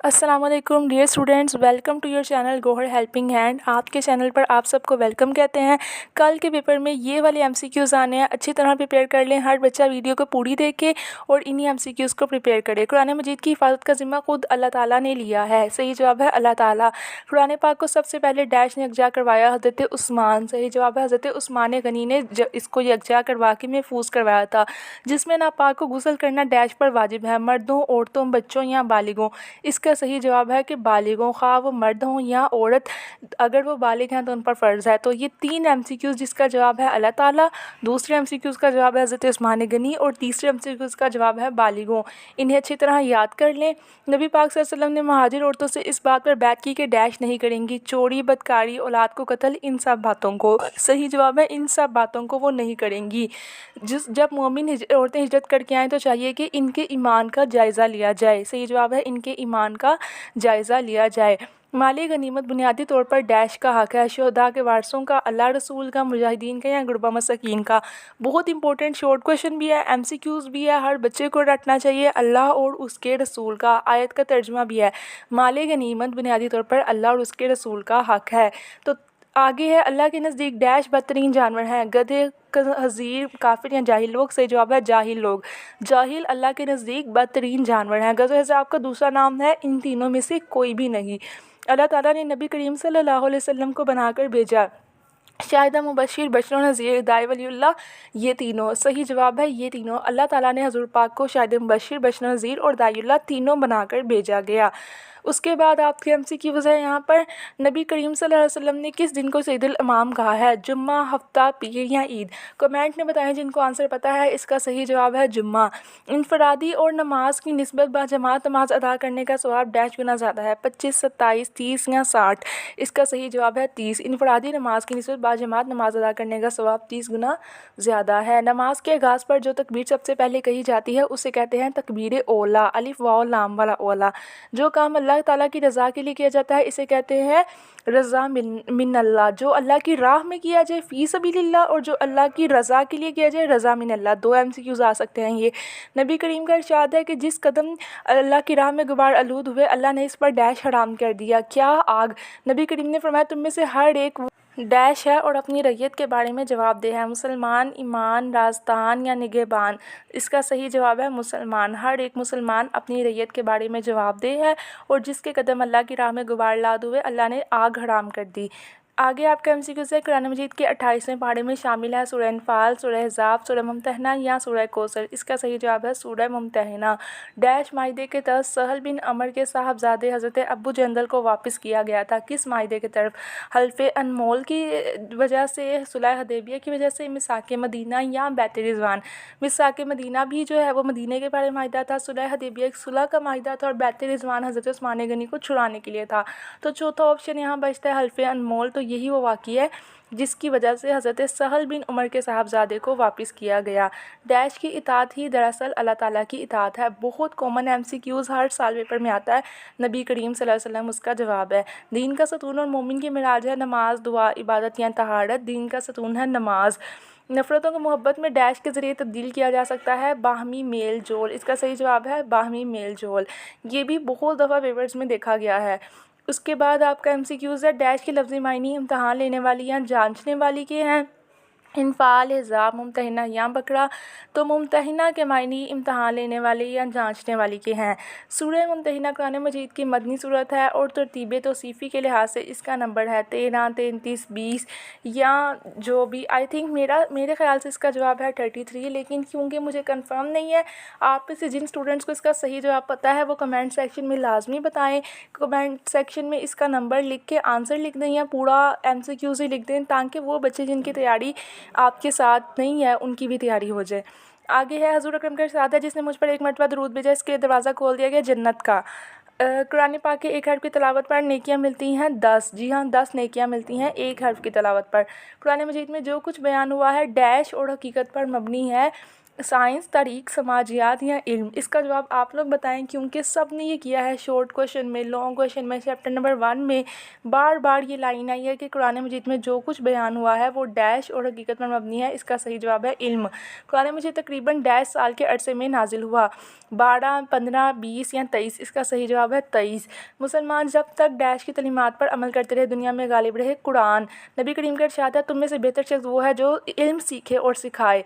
अस्सलामुअलैकुम dear students, welcome to your channel Gohar helping hand. आपके channel पर आप सबको वेलकम कहते हैं। कल के पेपर में ये वाले एमसीक्यूज़ आने हैं, अच्छी तरह प्रिपेयर कर लें। हर बच्चा वीडियो को पूरी देखे और इन्हीं एमसीक्यूज़ को प्रिपेयर करे। कुरान मजीद की हिफाजत का ज़िम्मा खुद अल्लाह ताला ने लिया है। सही जवाब है अल्लाह ताला। कुरान पाक को सबसे पहले डैश ने यकजा करवाया हज़रत उस्मान। सही जवाब है हज़रत उस्मान गनी ने इसको यकजा करवा के महफूज करवाया था, जिसमें नापाक को गुस्ल करना डैश पर वाजिब है, मर्दों, औरतों, बच्चों या बालिगों। इसका सही जवाब है कि बालिगों, ख़्वाह वो मर्द हों या औरत, अगर वो बालिग हैं तो उन पर फ़र्ज़ है। तो ये 3 एमसीक्यूज़ जिसका जवाब है अल्लाह ताला, दूसरे एमसीक्यूज़ का जवाब है हज़रत उस्मान गनी और तीसरे एमसीक्यूज़ का जवाब है बालिगों। इन्हें अच्छी तरह याद कर लें। नबी पाक सल्लल्लाहु अलैहि वसल्लम ने महाजिर औरतों से इस बात पर बैत की कि डैश नहीं करेंगी, चोरी, बदकारी, औलाद को कत्ल, इन सब बातों को। सही जवाब है इन सब बातों को वो नहीं करेंगी। जब मोमिन औरतें हिजरत करके आएँ तो चाहिए कि इनके ईमान का जायज़ा लिया जाए। सही जवाब है इनके ईमान का जायज़ा लिया जाए। माली गनीमत बुनियादी तौर पर डैश का हक़ है, शहदा के वारसों का, अल्लाह रसूल का, मुजाहिदीन का या गुरबा मसाकीन का। बहुत इंपॉर्टेंट शॉर्ट क्वेश्चन भी है, एमसीक्यूज़ भी है, हर बच्चे को रटना चाहिए। अल्लाह और उसके रसूल का, आयत का तर्जुमा भी है। माली गनीमत बुनियादी तौर पर अल्लाह और उसके रसूल का हक़ है। तो आगे है, अल्लाह के नज़दीक डैश बदतरीन जानवर हैं, गधे, हज़ीर, काफिर या जाहिल लोग। सही जवाब है जाहिल लोग। जाहिल अल्लाह के नज़दीक बदतरीन जानवर हैं। गज़ो हिसाब का दूसरा नाम है इन तीनों में से कोई भी नहीं। अल्लाह ताला ने नबी करीम सल्लल्लाहु अलैहि वसल्लम को बनाकर भेजा। शाहिदा, मुबशिर, बशर, नज़ीर, दाई, वलीउल्लाह, ये तीनों। सही जवाब है ये तीनों। अल्लाह ताला ने हज़ूर पाक को शाहिद, मुबशिर, बशर, नज़ीर और दाईउल्लाह तीनों बनाकर भेजा गया। उसके बाद आपके एमसीक्यूज़ है यहाँ पर, नबी करीम सल्लल्लाहु अलैहि वसल्लम ने किस दिन को सईदुल इमाम कहा है, जुम्मा, हफ्ता, पीर या ईद। कमेंट में बताएं जिनको आंसर पता है। इसका सही जवाब है जुम्मा। इनफरादी और नमाज की निस्बत बाजमात नमाज अदा करने का सवाब डैश गुना ज़्यादा है, 25, 27, 30 या 60। इसका सही जवाब है 30। इनफरादी नमाज की निस्बत बाजमात नमाज अदा करने का सवाब 30 गुना ज़्यादा है। नमाज के आगाज़ पर जो तकबीर सबसे पहले कही जाती है उसे कहते हैं तकबीर ओला, अलिफ वाव लाम वाला ओला। जो काम अल्लाह ताला की रज़ा के लिए किया जाता है इसे कहते हैं रज़ा मिन अल्लाह। जो अल्लाह की राह में किया जाए फ़ी सबीलिल्लाह, और जो अल्लाह की रज़ा के लिए किया जाए रज़ा मिन अल्लाह। 2 एमसीक्यूज़ आ सकते हैं ये। नबी करीम का इरशाद है कि जिस कदम अल्लाह की राह में गुबार आलूद हुए, अल्लाह ने इस पर डैश हराम कर दिया। क्या? आग। नबी करीम ने फरमाया तुम में से हर एक डैश है और अपनी रैयत के बारे में जवाबदेह है, मुसलमान, ईमान, राजदान या निगहबान। इसका सही जवाब है मुसलमान। हर एक मुसलमान अपनी रैयत के बारे में जवाबदेह है और जिसके कदम अल्लाह की राह में गुबार लाद हुए, अल्लाह ने आग हराम कर दी। आगे आपका एमसीक्यू से कुरान मजीद के 28वें पारे में शामिल है सूरह अनफाल, सूरह अहज़ाब, सूरह मुमतहना या सूरह कौसर। इसका सही जवाब है सूरह मुमतहना। डैश माहिदे के तहत सहल बिन अमर के साहबजादे हज़रत अबू जंदल को वापस किया गया था। किस माहिदे की तरफ? हल्फ़े अनमोल की वजह से, सुलह हदैबिया की वजह से, मिसाक मदीना या बैत रिज़वान। मिसाक मदीना भी जो है वो मदीने के बारे में माहिदा था, सुलह हदैबिया एक सुलह का माहिदा था और बैत रिज़वान हज़रत उस्मान गनी को छुड़ाने के लिए था। तो चौथा ऑप्शन यहाँ बचता है हल्फ़े अनमोल। तो यही वो वाक़या है जिसकी वजह से हज़रत सहल बिन उमर के साहबजादे को वापस किया गया। डैश की इताअत ही दरअसल अल्लाह ताला की इताअत है। बहुत कॉमन एमसीक्यूज़ हर साल पेपर में आता है। नबी करीम सल्लल्लाहु अलैहि वसल्लम उसका जवाब है। दीन का सतून और मोमिन की मिराज है नमाज, दुआ, इबादत या तहारत। दीन का सतून है नमाज। नफ़रतों को मोहब्बत में डैश के ज़रिए तब्दील किया जा सकता है, बाहमी मेल जोल। इसका सही जवाब है बाहमी मेल जोल। ये भी बहुत दफ़ा पेपर्स में देखा गया है। उसके बाद आपका एमसीक्यूज़ है, डैश के लफ्ज़ी मायने इम्तहान लेने वाली या जांचने वाली के हैं, इनफाल, हिजाब, मुमतहिना या बकरा। तो मुमतहिना के मायने इम्तहान लेने वाले या जांचने वाली के हैं। सूरह मुमतहिना कुरान मजीद की मदनी सूरत है और तरतीब तौसीफ़ी के लिहाज से इसका नंबर है 13, 33, 20 या जो भी। आई थिंक मेरे ख़्याल से इसका जवाब है 33, लेकिन क्योंकि मुझे कंफर्म नहीं है, आप में से जिन स्टूडेंट्स को इसका सही जवाब पता है वो कमेंट सेक्शन में लाजमी बताएं। कमेंट सेक्शन में इसका नंबर लिख के आंसर लिख दें या पूरा एमसीक्यूज़ ही लिख दें, ताकि वो बच्चे जिनकी तैयारी आपके साथ नहीं है उनकी भी तैयारी हो जाए। आगे है, हज़ूर अकरम का इरशाद है जिसने मुझ पर एक मरतबा दरूद भेजा इसके दरवाज़ा खोल दिया गया जन्नत का। कुरान पाक के एक हर्फ की तिलावत पर नेकियां मिलती हैं 10। जी हाँ, 10 नेकियां मिलती हैं एक हर्फ की तिलावत पर। कुरान मजीद में जो कुछ बयान हुआ है डैश और हकीकत पर मबनी है। साइंस, तारीख, समाजियात या इल्म? इसका जवाब आप लोग बताएं, क्योंकि सब ने ये किया है। शॉर्ट क्वेश्चन में, लॉन्ग क्वेश्चन में, चैप्टर नंबर 1 में बार बार ये लाइन आई है कि कुरान मजीद में जो कुछ बयान हुआ है वो डैश और हकीकत पर मबनी है। इसका सही जवाब है इल्म। कुरान मजीद तकरीबन डैश साल के अरसे में नाजिल हुआ, 12, 15, 20 या 23? इसका सही जवाब है 23। मुसलमान जब तक डैश की तलीमात पर अमल करते रहे दुनिया में गालिब रहे कुरान। नबी करीम का इरशाद है, तुम में से बेहतर शख्स वो है जो इल्म सीखे और सिखाए।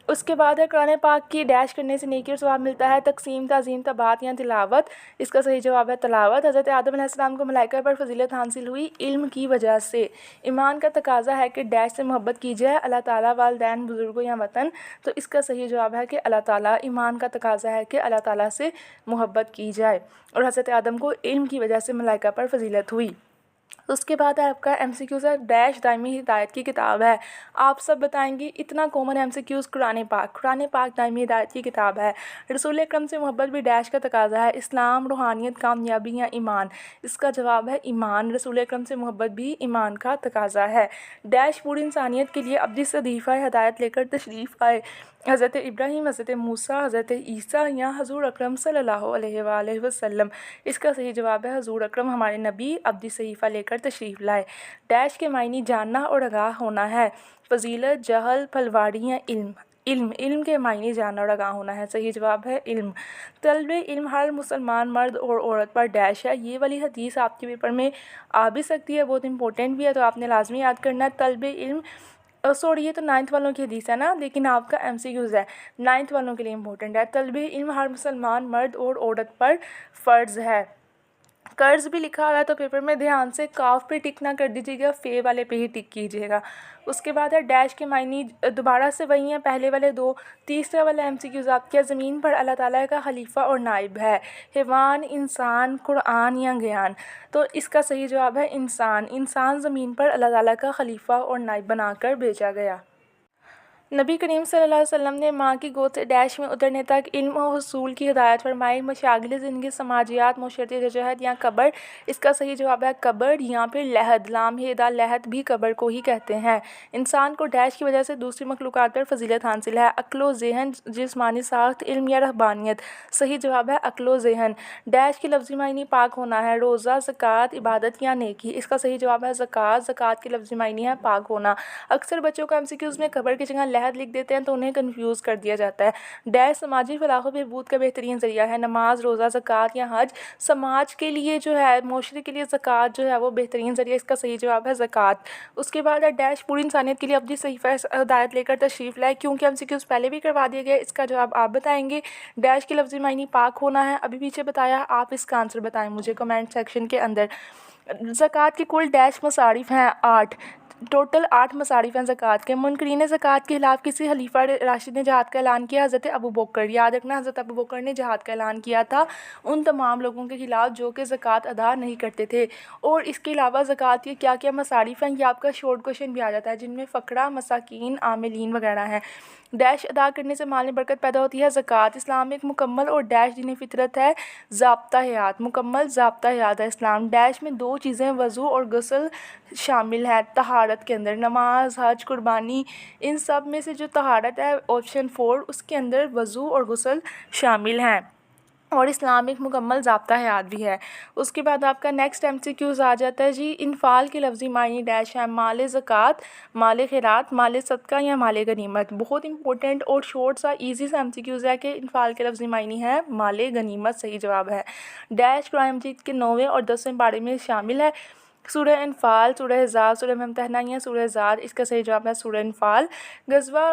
उसके बाद है कुरान पाक की डैश करने से नेकी और सवाब मिलता है, तकसीम, ताज़ीम, तबात या तिलावत? इसका सही जवाब है तिलावत। हज़रत आदम अलैहिस्सलाम को मलाइका पर फजीलत हासिल हुई इल्म की वजह से। ईमान का तकाजा है कि डैश से मोहब्बत की जाए, अल्लाह ताला, वालिदैन, बुज़ुर्गों या वतन? तो इसका सही जवाब है कि अल्लाह ताला। ईमान का तकाजा है कि अल्लाह ताला से मोहब्बत की जाए, और हज़रत आदम को इल्म की वजह से मलाइका पर फजीलत हुई। उसके बाद है आपका MCQ है, डैश दायमी हिदायत की किताब है? आप सब बताएंगे। इतना कॉमन MCQs कुरान पाक दायमी हिदायत की किताब है। रसूल अकरम से मोहब्बत भी डैश का तकाजा है, इस्लाम, रूहानियत, कामयाबी या ईमान? इसका जवाब है ईमान। रसूल अकरम से मोहब्बत भी ईमान का तकाजा है। डैश पूरी इंसानियत के लिए अब्दी सदीफ़ा हिदायत लेकर तशरीफ़ आए? हज़रत इब्राहीम, हज़रत मूसा, हज़रत ईसा या हज़ूर अकरम सल्लल्लाहु अलैहि वसल्लम? इसका सही जवाब है हज़ूर अकरम, हमारे नबी अब्दी सहीफ़ा लेकर तशरीफ़ लाए। डैश के मायने जानना और आगाह होना है, फजीलत, जहल, फलवारी या इल्म? इल्म के मायने जानना और आगाह होना है। सही जवाब है इल्म। तलबे इल्म हर मुसलमान मर्द और औरत पर डैश है? ये वाली हदीस आपके पेपर में आ भी सकती है, बहुत इंपॉर्टेंट भी है, तो आपने लाजमी याद करना है। तलबे इल्म, सॉरी ये तो 9th वालों की हदीस है ना, लेकिन आपका MCQs है, 9th वालों के लिए इंपॉर्टेंट है। तलबे इल्म हर मुसलमान मर्द और औरत पर फ़र्ज़ है। कर्ज भी लिखा हुआ है तो पेपर में ध्यान से काफ पे टिक ना कर दीजिएगा, फे वाले पे ही टिक कीजिएगा। उसके बाद है डैश के मायने दोबारा से वही हैं, पहले वाले दो। तीसरा वाला MCQs आपके, ज़मीन पर अल्लाह ताला का खलीफा और नाइब है? हैवान, इंसान, कुरान या ज्ञान? तो इसका सही जवाब है इंसान। इंसान ज़मीन पर अल्लाह ताला का खलीफा और नाइब बनाकर भेजा गया। नबी करीम सल्लल्लाहु अलैहि वसल्लम ने माँ की गोद से डैश में उतरने तक इल्म और हुसूल की हिदायत फरमाई, मशागिल ज़िंदगी, समाजियात, मुशरती जजहद या कब्र? इसका सही जवाब है कब्र, या फिर लहद, लाम हेदा लहद भी कब्र को ही कहते हैं। इंसान को डैश की वजह से दूसरी मखलूक़ात पर फजीलत हासिल है, अक्लो ज़हन, जिस्मानी साख्त, इल्म या रहबानियत? सही जवाब है अक्लो ज़हन। डैश की लफ्ज़ी मायने पाक होना है, रोज़ा, ज़कात, इबादत या नेकी? इसका सही जवाब है ज़कात। ज़कात की लफ्ज़ी मायने है पाक होना। अक्सर बच्चों को MCQs में कब्र की जगह लहद लिख देते हैं तो उन्हें कंफ्यूज कर दिया जाता है। डैश समाजी फलाह व बहबूद का बेहतरीन ज़रिया है, नमाज, रोज़ा, ज़कात या हज? समाज के लिए जो है, मुआशरे के लिए ज़कात जो है वो बेहतरीन ज़रिया। इसका सही जवाब है ज़कात। उसके बाद है डैश पूरी इंसानियत के लिए अपनी सहीफ़ा हिदायत लेकर तशरीफ़ लाए, क्योंकि MCQs पहले भी करवा दिए गए। इसका जवाब आप बताएंगे। डैश की लफ्ज़ी मायने पाक होना है, अभी पीछे बताया, आप इसका आंसर बताएं मुझे कमेंट सेक्शन के अंदर। ज़कात के कुल डैश मसारिफ़ हैं 8, टोटल 8 मसारिफ़ हैं ज़कात के। मुनकरीन ज़कात के खिलाफ किसी खलीफा राशिद ने जहाद का ऐलान किया? हज़रत अबू बकर। याद रखना, हज़रत अबू बकर ने जहाद का ऐलान किया था उन तमाम लोगों के खिलाफ जो कि ज़कात अदा नहीं करते थे। और इसके अलावा ज़कात के क्या क्या मसारिफ़ हैं, ये आपका शॉर्ट क्वेश्चन भी आ जाता है, जिनमें फ़करा, मसाकीन, आमिलीन वगैरह हैं। डैश अदा करने से माल में बरकत पैदा होती है, ज़कात। इस्लाम एक मुकम्मल और डैश दीन फितरत है, ज़ाब्ता हयात। मुकम्मल ज़ाब्ता हयात है इस्लाम। डैश में 2 चीज़ें वज़ू और गुस्ल शामिल है तहारत के अंदर, नमाज, हज, कुर्बानी, इन सब में से जो तहारत है ऑप्शन 4, उसके अंदर वज़ू और गुस्ल शामिल हैं। और इस्लाम एक मुकम्मल ज़ाब्ता हयात भी है। उसके बाद आपका नेक्स्ट MCQs आ जाता है जी, इनफाल के लफ्ज़ी मायने डैश है, माल ज़कात, माल खैरात, माल सदका या माल गनीमत? बहुत इंपॉर्टेंट और शॉर्ट सा ईजी सा MCQs है कि इनफाल के लफ्ज़ी मायने है माल गनीमत। सही जवाब है। डैश कुरान मजीद के 9वें और 10वें पारे में शामिल है, सूरह इनफाल, सूरह अहज़ाब, सूरह मुमतहना या सूरह ज़ाद? इसका सही जवाब है सूरह इनफाल। गज़वा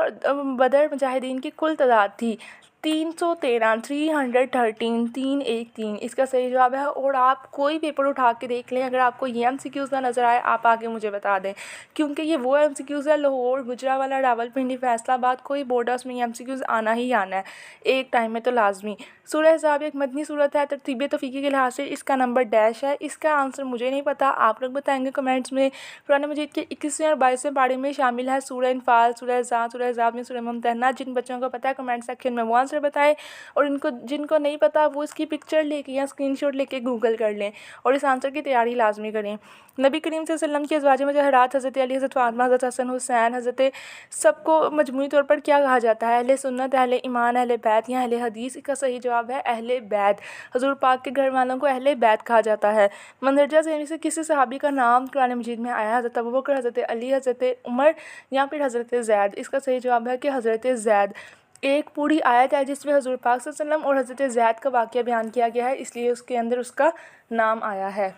बदर मुजाहिदीन की कुल तादाद थी 313, 313, 313? इसका सही जवाब है। और आप कोई पेपर उठा के देख लें, अगर आपको ये MCQs ना नज़र आए आप आके मुझे बता दें, क्योंकि ये वो MCQs है, लाहौर, गुजरावाला, रावलपिंडी, फैसलाबाद, कोई बोर्ड है उसमें ये MCQs आना ही आना है एक टाइम में तो लाजमी। सूरह अहज़ाब एक मदनी सूरत है, तरतीब तौफ़ीक़ी के लिहाज से इसका नंबर डैश है। इसका आंसर मुझे नहीं पता, आप लोग बताएंगे कमेंट्स में। कुरान मजीद के 21वें और 22वें पारे में शामिल है सूरह इनफाल, सूरह अहज़ाब, सूरह अहज़ाब में सूरह मुमतहना। जिन बच्चों को पता है कमेंट सेक्शन में वो आंसर आंसर बताएं और इनको जिनको नहीं पता वो इसकी पिक्चर लेके या स्क्रीनशॉट लेके गूगल कर लें और इस आंसर की तैयारी लाजमी करें। नबी करीम सल्लल्लाहु अलैहि वसल्लम की अज़वाज मुतहहरात हज़रत अली, हज़रत फ़ातिमा, हज़रत हसन हुसैन, हज़रत सबको मजमूई तौर पर क्या कहा जाता है? अहले सुन्नत, अहले ईमान, अहले बैत या अहले हदीस? इसका सही जवाब है अहले बैत। हुज़ूर पाक के घर वालों को अहले बैत कहा जाता है। मंदरजा से किसी सहाबी का नाम कुरान मजीद में आया? हज़रत अबू बकर, हज़रत अली, हज़रत उमर या फिर हज़रत ज़ैद? इसका सही जवाब है कि हज़रत ज़ैद। एक पूरी आयत है जिसमें हुज़ूर पाक सल्लल्लाहु अलैहि वसल्लम और हज़रत ज़ैद का वाक़या बयान किया गया है, इसलिए उसके अंदर उसका नाम आया है।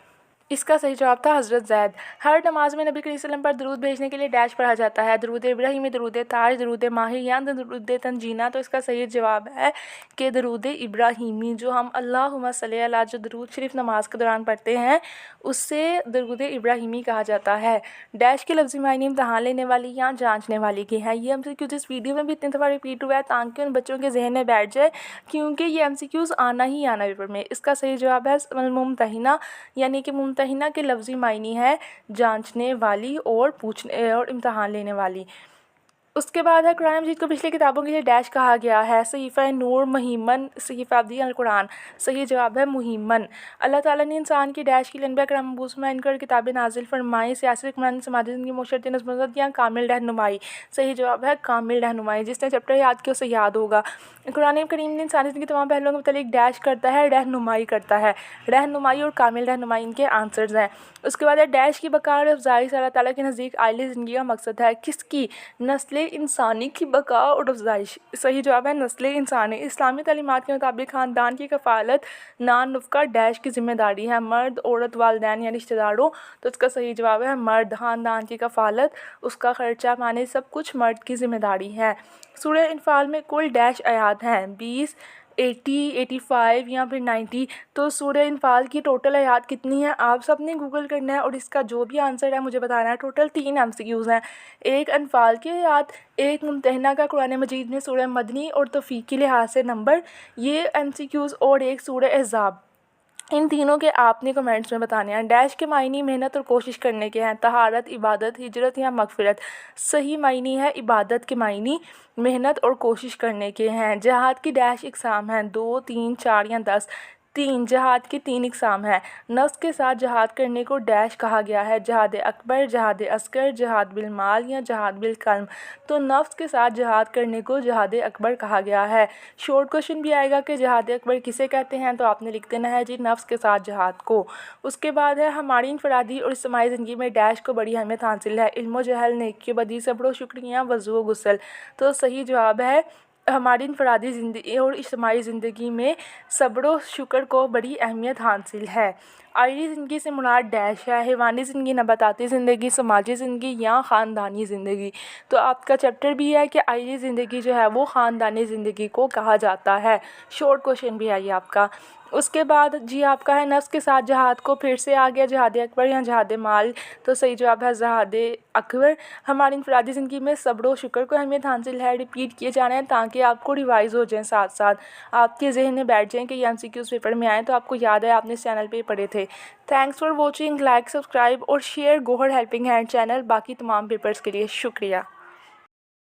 इसका सही जवाब था हज़रत ज़ैद। हर नमाज में नबी करीम सल्लल्लाहु अलैहि वसल्लम पर दरूद भेजने के लिए डैश पढ़ा जाता है? दरूद इब्राहिमी, दरूद ताज, दरूद माही या दरूद तंजीना? तो इसका सही जवाब है कि दरूद इब्राहिमी, जो हम अल्लाहुम्मा सल्ली अला जो दरूद शरीफ नमाज के दौरान पढ़ते हैं उससे दरूद इब्राहिमी कहा जाता है। डैश के लफ्ज़ी मायने इम्तहान लेने वाली या जाँचने वाली के हैं? ये MCQ इस वीडियो में भी इतनी दफ़ा रिपीट हुआ है ताकि उन बच्चों के जहन में बैठ जाए, क्योंकि ये MCQs आना ही आना पेपर में। इसका सही जवाब है मुमतहिना, यानी कि मुमतहिना के लफ्ज़ी मायने है जांचने वाली और पूछने और इम्तहान लेने वाली। उसके बाद है कुरान मजीद को पिछली किताबों के लिए डैश कहा गया है? सहीफ़ा नूर, मुहिम्मन, सहीफ़ा अब्दी अल कुरान? सही जवाब है मुहिम्मन। अल्लाह ताला ने इंसान की डैश की लंबा करम मबूस में इनकर किताबें नाजिल फरमाई? सियासी हुक्मरानी, समाजी ज़िंदगी, मुशर्रत नज़्म या कामिल रहनुमाई? सही जवाब है कामिल रहनुमाई। जिसने चैप्टर याद किया उसे याद होगा। कुरान करीम ने इंसानी ज़िंदगी के तमाम पहलुओं के मुतालिक डैश करता है, रहनुमाई करता है। रहनुमाई और कामिल रहनुमाई इनके आंसर्स हैं। उसके बाद है डैश की बका और अफजाई अल्लाह ताला के नज़दीक आइली ज़िंदगी का मकसद है? किसकी? नस्ल इंसानी की बका और अफजाइश? सही जवाब है नस्ल इंसानी। इस्लामी तालीमात के मुताबिक ख़ानदान की कफ़ालत नान नुफ़्का डैश की ज़िम्मेदारी है? मर्द, औरत, वालिदैन या रिश्तेदारों? तो इसका सही जवाब है मर्द। ख़ानदान की कफ़ालत, उसका ख़र्चा माने सब कुछ मर्द की ज़िम्मेदारी है। सूरह इनफाल में कुल डैश आयात हैं? 20, 80, 85 या फिर 90? तो सूरह इनफाल की टोटल आयात कितनी है आप सब ने गूगल करना है और इसका जो भी आंसर है मुझे बताना है। टोटल 3 MCQs हैं, एक अनफाल की आयात, एक मुमतहना का कुरान मजीद में सूरह मदनी और तौफीकी लिहाज से नंबर, ये MCQs, और एक सूरह अहज़ाब। इन तीनों के आपने कमेंट्स में बताने हैं। डैश के मायने मेहनत और कोशिश करने के हैं? तहारत, इबादत, हिजरत या मगफिरत? सही मायने है इबादत के मायने मेहनत और कोशिश करने के हैं। जहाद की डैश इकसाम हैं? 2, 3, 4 या 10? 3। जहाद की 3 इकसाम हैं। नफ्स के साथ जहाद करने को डैश कहा गया है? जहाद अकबर, जहाद असगर, जहाद बिल माल या जहाद बिल कल्म? तो नफ्स के साथ जहाद करने को जहाद अकबर कहा गया है। शॉर्ट क्वेश्चन भी आएगा कि जहाद अकबर किसे कहते हैं, तो आपने लिख देना है जी नफ्स के साथ जहाद को। उसके बाद है हमारी इनफरादी और इज्तिमाई ज़िंदगी में डैश को बड़ी अहमियत हासिल है? इल्म जहल, नेकी बदी, सब्र शुक्रिया, वज़ू गुस्ल? तो सही जवाब है हमारी इनफरादी ज़िंदगी और इज्तिमाई ज़िंदगी में सब्र शुक्र को बड़ी अहमियत हासिल है। आइली ज़िंदगी से मुराद डैश है? हैवानी ज़िंदगी, नबाताती ज़िंदगी, समाजी ज़िंदगी या ख़ानदानी ज़िंदगी? तो आपका चैप्टर भी है कि आइली ज़िंदगी जो है वो ख़ानदानी ज़िंदगी को कहा जाता है। शॉर्ट क्वेश्चन भी है ये आपका। उसके बाद जी आपका है नफ्स के साथ जहाद को फिर से आ गया जहाद अकबर या जहाद माल? तो सही जवाब है जहाद अकबर। हमारी इनफरादी ज़िंदगी में सब्र व शुक्र को अहमियत हासिल है? रिपीट किए जाने हैं ताकि आपको रिवाइज़ हो जाए, साथ साथ आपके जहन में बैठ जाएँ कि ये MCQs पेपर में आए तो आपको याद है आपने इस चैनल पे पढ़े थे। Thanks for watching. Like, subscribe और share Gauhar helping hand channel बाकी तमाम पेपर्स के लिए। शुक्रिया।